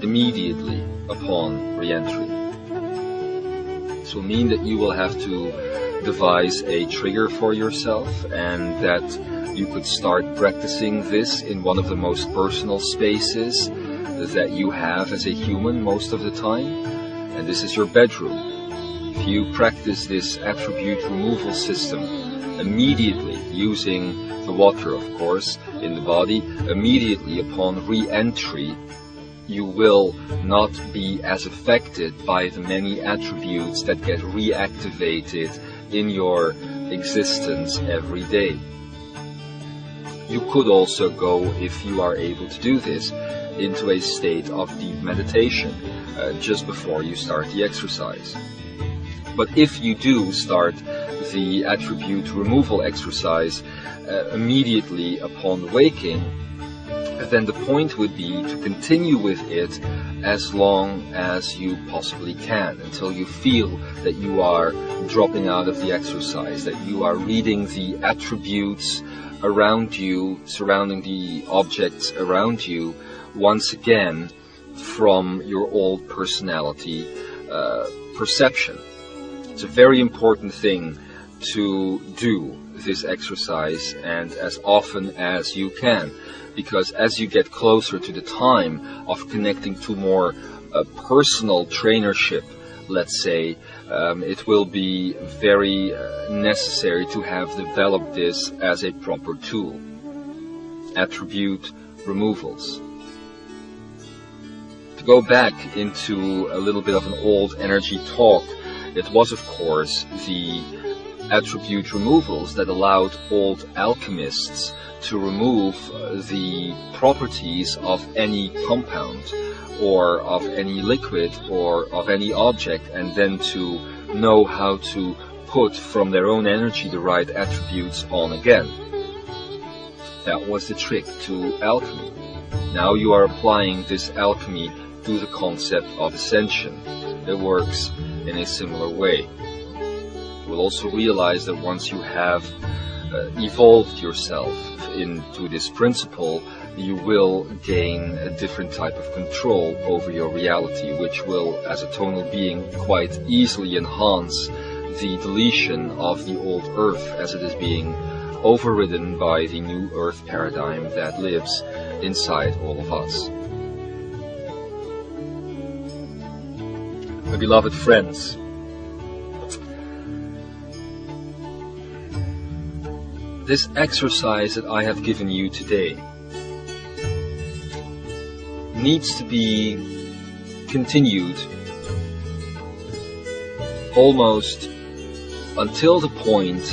immediately upon re-entry. This will mean that you will have to devise a trigger for yourself, and that you could start practicing this in one of the most personal spaces that you have as a human most of the time, and this is your bedroom. If you practice this attribute removal system immediately, using the water, of course, in the body, immediately upon re-entry, you will not be as affected by the many attributes that get reactivated in your existence every day. You could also go, if you are able to do this, into a state of deep meditation just before you start the exercise. But if you do start the attribute removal exercise immediately upon waking, then the point would be to continue with it as long as you possibly can, until you feel that you are dropping out of the exercise, that you are reading the attributes around you, surrounding the objects around you, once again from your old personality perception. It's a very important thing to do this exercise, and as often as you can, because as you get closer to the time of connecting to more personal trainership, let's say, it will be very necessary to have developed this as a proper tool. Attribute removals. To go back into a little bit of an old energy talk, it was of course the attribute removals that allowed old alchemists to remove the properties of any compound or of any liquid or of any object, and then to know how to put from their own energy the right attributes on again. That was the trick to alchemy. Now you are applying this alchemy to the concept of ascension. It works in a similar way. You will also realize that once you have evolved yourself into this principle, you will gain a different type of control over your reality, which will, as a tonal being, quite easily enhance the deletion of the old earth as it is being overridden by the new earth paradigm that lives inside all of us. My beloved friends, this exercise that I have given you today needs to be continued almost until the point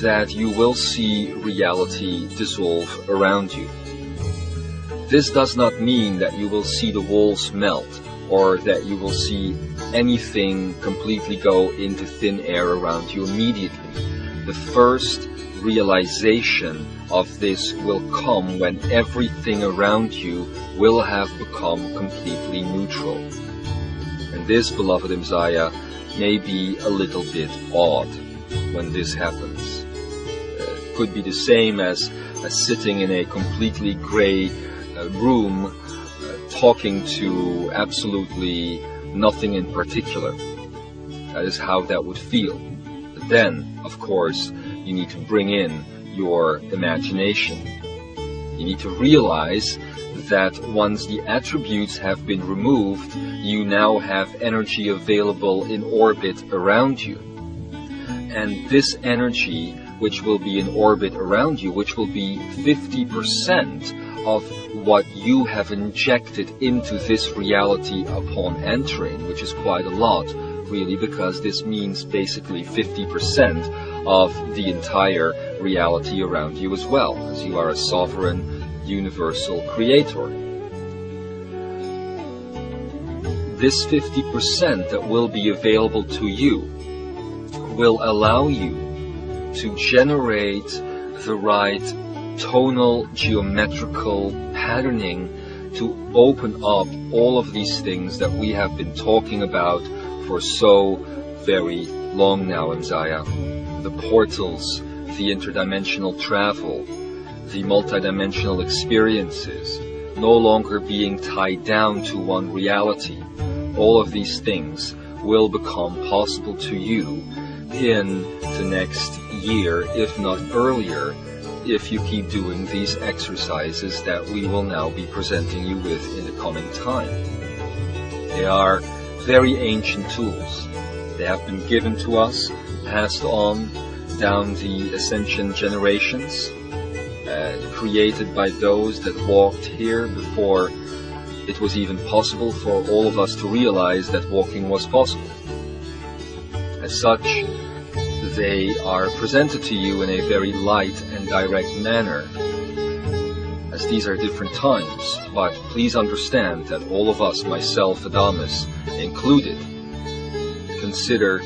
that you will see reality dissolve around you. This does not mean that you will see the walls melt, or that you will see anything completely go into thin air around you immediately. The first realization of this will come when everything around you will have become completely neutral. And this, beloved Messiah, may be a little bit odd when this happens. It could be the same as sitting in a completely gray room talking to absolutely nothing in particular. That is how that would feel. But then, of course, you need to bring in your imagination. You need to realize that once the attributes have been removed, you now have energy available in orbit around you. And this energy, which will be in orbit around you, which will be 50% of what you have injected into this reality upon entering, which is quite a lot, really, because this means basically 50% of the entire reality around you as well, as you are a sovereign, universal creator. This 50% that will be available to you will allow you to generate the right tonal geometrical patterning to open up all of these things that we have been talking about for so very long now in Zaya. The portals, the interdimensional travel, the multidimensional experiences, no longer being tied down to one reality, all of these things will become possible to you in the next year, if not earlier, if you keep doing these exercises that we will now be presenting you with in the coming time. They are very ancient tools. They have been given to us, passed on down the ascension generations, created by those that walked here before it was even possible for all of us to realize that walking was possible. As such, they are presented to you in a very light and direct manner, as these are different times. But please understand that all of us, myself, Adamus included, consider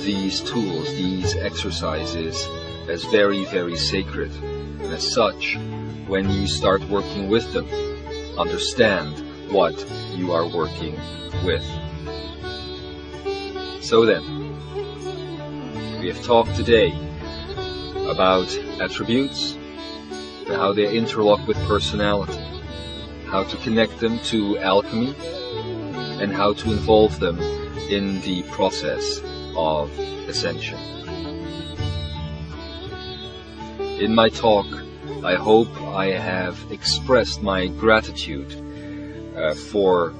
these tools, these exercises, as very, very sacred. And as such, when you start working with them, understand what you are working with. So then, we have talked today about attributes, and how they interlock with personality, how to connect them to alchemy, and how to involve them in the process of ascension. In my talk, I hope I have expressed my gratitude for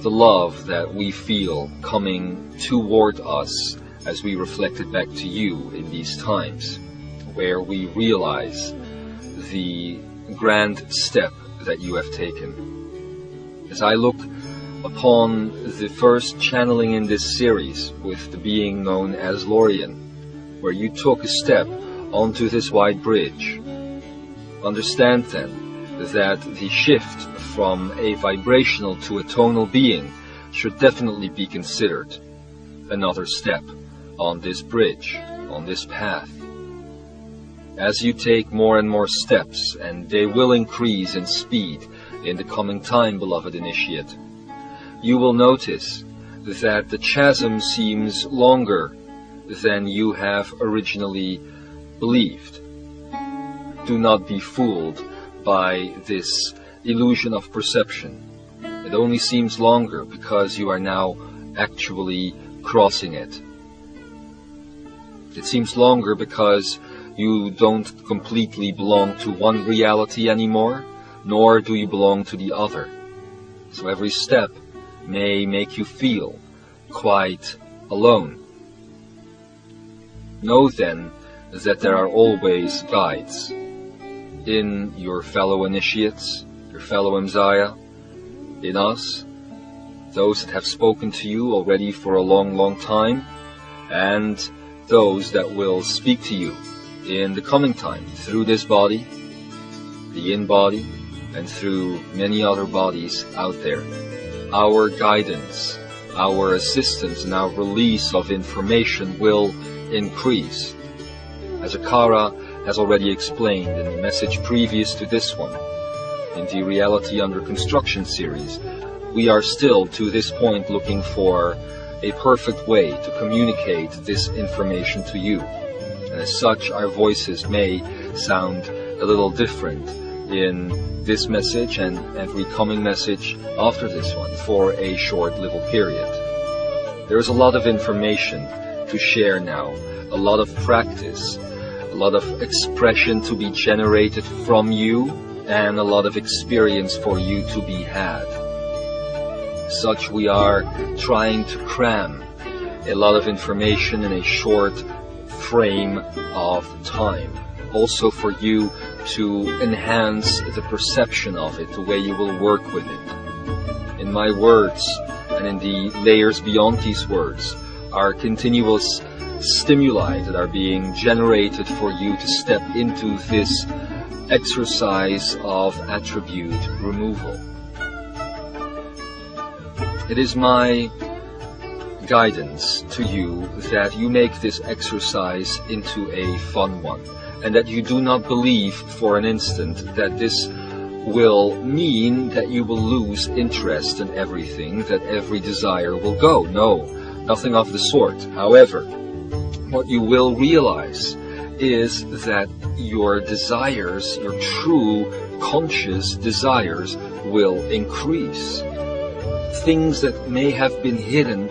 the love that we feel coming toward us as we reflected back to you in these times, where we realize the grand step that you have taken. As I look upon the first channeling in this series with the being known as Lorien, where you took a step onto this wide bridge, understand then that the shift from a vibrational to a tonal being should definitely be considered another step on this bridge, on this path. As you take more and more steps, and they will increase in speed in the coming time, beloved initiate, you will notice that the chasm seems longer than you have originally believed. Do not be fooled by this illusion of perception. It only seems longer because you are now actually crossing it. It seems longer because you don't completely belong to one reality anymore, nor do you belong to the other. So every step may make you feel quite alone. Know then that there are always guides in your fellow initiates, your fellow Messiah, in us, those that have spoken to you already for a long, long time, and those that will speak to you in the coming time through this body, the in-body, and through many other bodies out there. Our guidance, our assistance, and our release of information will increase. As Akara has already explained in the message previous to this one, in the Reality Under Construction series, we are still to this point looking for a perfect way to communicate this information to you. And as such, our voices may sound a little different in this message and every coming message after this one for a short little period. There is a lot of information to share now, a lot of practice, a lot of expression to be generated from you, and a lot of experience for you to be had. Such we are trying to cram a lot of information in a short frame of time. Also for you to enhance the perception of it, the way you will work with it. In my words, and in the layers beyond these words, are continuous stimuli that are being generated for you to step into this exercise of attribute removal. It is my guidance to you that you make this exercise into a fun one, and that you do not believe for an instant that this will mean that you will lose interest in everything, that every desire will go. No, nothing of the sort. However, what you will realize is that your desires, your true conscious desires, will increase. Things that may have been hidden